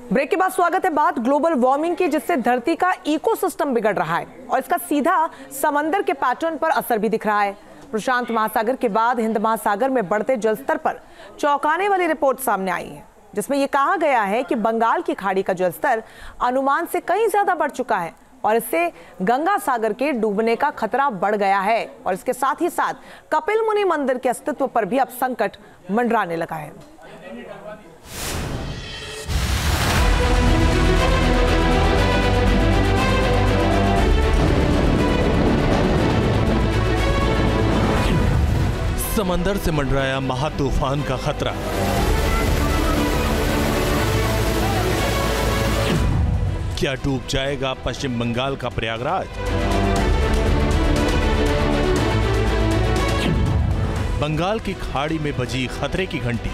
Break के बाद स्वागत है। बात ग्लोबल वार्मिंग की, जिससे धरती का इकोसिस्टम बिगड़ रहा है और इसका सीधा समंदर के पैटर्न पर असर भी दिख रहा है। प्रशांत महासागर के बाद हिंद महासागर में बढ़ते जलस्तर पर चौंकाने वाली रिपोर्ट सामने आई है, जिसमें यह कहा गया है कि बंगाल की खाड़ी का जलस्तर अनुमान से कहीं ज्यादा बढ़ चुका है और इससे गंगा सागर के डूबने का खतरा बढ़ गया है। और इसके साथ ही साथ कपिल मुनि मंदिर के अस्तित्व पर भी अब संकट मंडराने लगा है। समंदर से मंडराया महातूफान का खतरा। क्या डूब जाएगा पश्चिम बंगाल का प्रयागराज? बंगाल की खाड़ी में बजी खतरे की घंटी।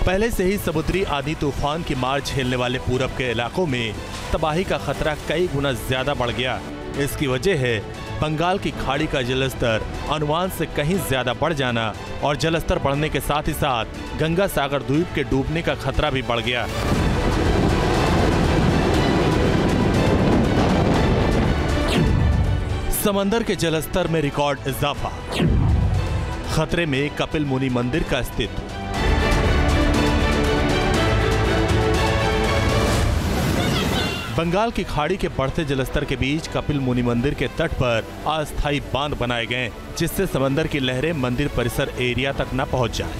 पहले से ही समुद्री आंधी तूफान की मार झेलने वाले पूरब के इलाकों में तबाही का खतरा कई गुना ज्यादा बढ़ गया। इसकी वजह है बंगाल की खाड़ी का जलस्तर अनुमान से कहीं ज्यादा बढ़ जाना और जलस्तर बढ़ने के साथ ही साथ गंगा सागर द्वीप के डूबने का खतरा भी बढ़ गया। समंदर के जलस्तर में रिकॉर्ड इजाफा। खतरे में कपिल मुनि मंदिर का अस्तित्व। बंगाल की खाड़ी के बढ़ते जलस्तर के बीच कपिल मुनि मंदिर के तट पर अस्थायी बांध बनाए गए, जिससे समंदर की लहरें मंदिर परिसर एरिया तक न पहुंच जाए।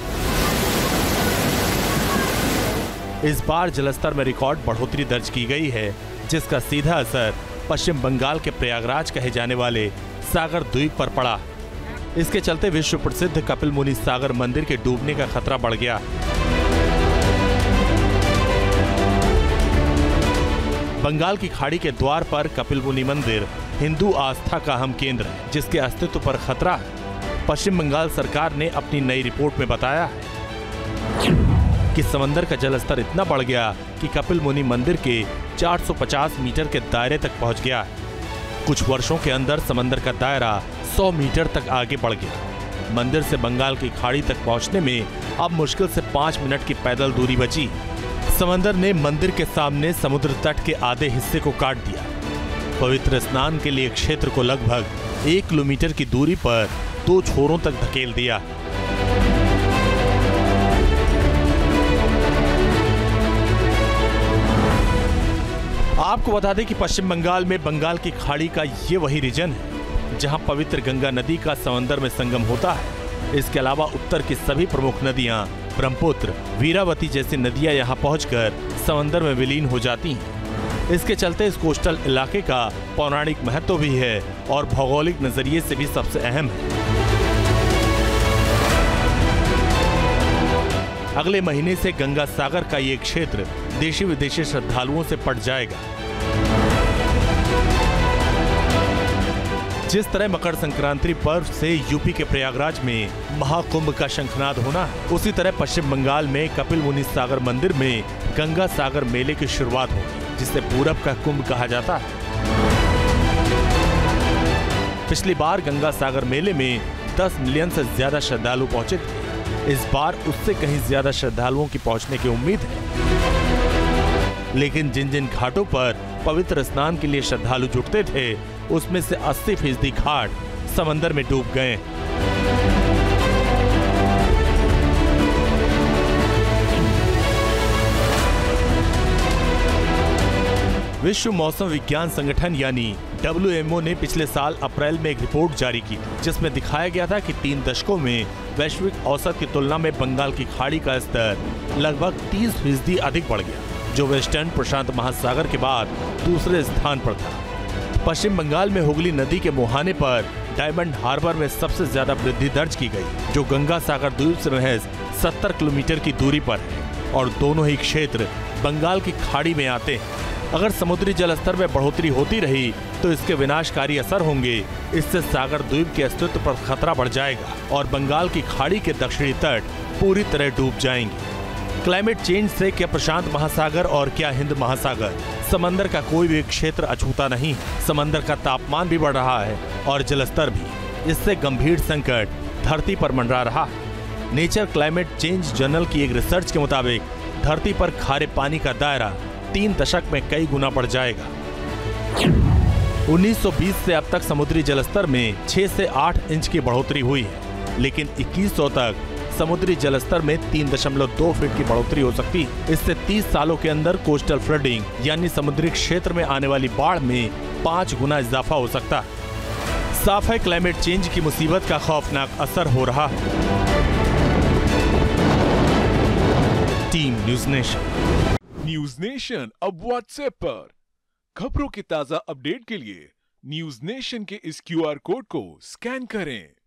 इस बार जलस्तर में रिकॉर्ड बढ़ोतरी दर्ज की गई है, जिसका सीधा असर पश्चिम बंगाल के प्रयागराज कहे जाने वाले सागर द्वीप पर पड़ा। इसके चलते विश्व प्रसिद्ध कपिल मुनि सागर मंदिर के डूबने का खतरा बढ़ गया। बंगाल की खाड़ी के द्वार पर कपिल मुनि मंदिर हिंदू आस्था का अहम केंद्र है, जिसके अस्तित्व पर खतरा है। पश्चिम बंगाल सरकार ने अपनी नई रिपोर्ट में बताया है कि समंदर का जलस्तर इतना बढ़ गया कि कपिल मुनि मंदिर के 450 मीटर के दायरे तक पहुंच गया। कुछ वर्षों के अंदर समंदर का दायरा 100 मीटर तक आगे बढ़ गया। मंदिर से बंगाल की खाड़ी तक पहुंचने में अब मुश्किल से 5 मिनट की पैदल दूरी बची। समंदर ने मंदिर के सामने समुद्र तट के आधे हिस्से को काट दिया। पवित्र स्नान के लिए क्षेत्र को लगभग 1 किलोमीटर की दूरी पर 2 छोरों तक धकेल दिया। आपको बता दें कि पश्चिम बंगाल में बंगाल की खाड़ी का ये वही रीजन है जहां पवित्र गंगा नदी का समंदर में संगम होता है। इसके अलावा उत्तर की सभी प्रमुख नदियां ब्रह्मपुत्र, वीरावती जैसी नदियां यहां पहुंचकर समंदर में विलीन हो जाती हैं। इसके चलते इस कोस्टल इलाके का पौराणिक महत्व भी है और भौगोलिक नजरिए से भी सबसे अहम है। अगले महीने से गंगा सागर का ये क्षेत्र देशी विदेशी श्रद्धालुओं से पट जाएगा। जिस तरह मकर संक्रांति पर्व से यूपी के प्रयागराज में महाकुंभ का शंखनाद होना है, उसी तरह पश्चिम बंगाल में कपिल मुनि सागर मंदिर में गंगा सागर मेले की शुरुआत होगी, जिसे पूरब का कुंभ कहा जाता है। पिछली बार गंगा सागर मेले में 10 मिलियन से ज्यादा श्रद्धालु पहुंचे थे। इस बार उससे कहीं ज्यादा श्रद्धालुओं की पहुंचने की उम्मीद है। लेकिन जिन जिन घाटों पर पवित्र स्नान के लिए श्रद्धालु जुटते थे, उसमें से 80% घाट समंदर में डूब गए। विश्व मौसम विज्ञान संगठन यानी WMO ने पिछले साल अप्रैल में एक रिपोर्ट जारी की, जिसमें दिखाया गया था कि 3 दशकों में वैश्विक औसत की तुलना में बंगाल की खाड़ी का स्तर लगभग 30% अधिक बढ़ गया, जो वेस्टर्न प्रशांत महासागर के बाद दूसरे स्थान पर था। पश्चिम बंगाल में हुगली नदी के मुहाने पर डायमंड हार्बर में सबसे ज्यादा वृद्धि दर्ज की गई, जो गंगा सागर द्वीप से महज 70 किलोमीटर की दूरी पर है और दोनों ही क्षेत्र बंगाल की खाड़ी में आते हैं। अगर समुद्री जलस्तर में बढ़ोतरी होती रही तो इसके विनाशकारी असर होंगे। इससे सागर द्वीप के अस्तित्व पर खतरा बढ़ जाएगा और बंगाल की खाड़ी के दक्षिणी तट पूरी तरह डूब जाएंगे। क्लाइमेट चेंज से क्या प्रशांत महासागर और क्या हिंद महासागर, समंदर का कोई भी क्षेत्र अछूता नहीं है। समंदर का तापमान भी बढ़ रहा है और जलस्तर भी। इससे गंभीर संकट धरती पर मंडरा रहा है। नेचर क्लाइमेट चेंज जर्नल की एक रिसर्च के मुताबिक धरती पर खारे पानी का दायरा 3 दशक में कई गुना बढ़ जाएगा। 1920 से अब तक समुद्री जलस्तर में 6 से 8 इंच की बढ़ोतरी हुई है, लेकिन 2100 तक समुद्री जलस्तर में 3.2 फीट की बढ़ोतरी हो सकती है। इससे 30 सालों के अंदर कोस्टल फ्लडिंग यानी समुद्री क्षेत्र में आने वाली बाढ़ में 5 गुना इजाफा हो सकता है। साफ है क्लाइमेट चेंज की मुसीबत का खौफनाक असर हो रहा है। Team news nation. News nation अब व्हाट्सएप पर खबरों के ताजा अपडेट के लिए न्यूज़ नेशन के इस QR कोड को स्कैन करें।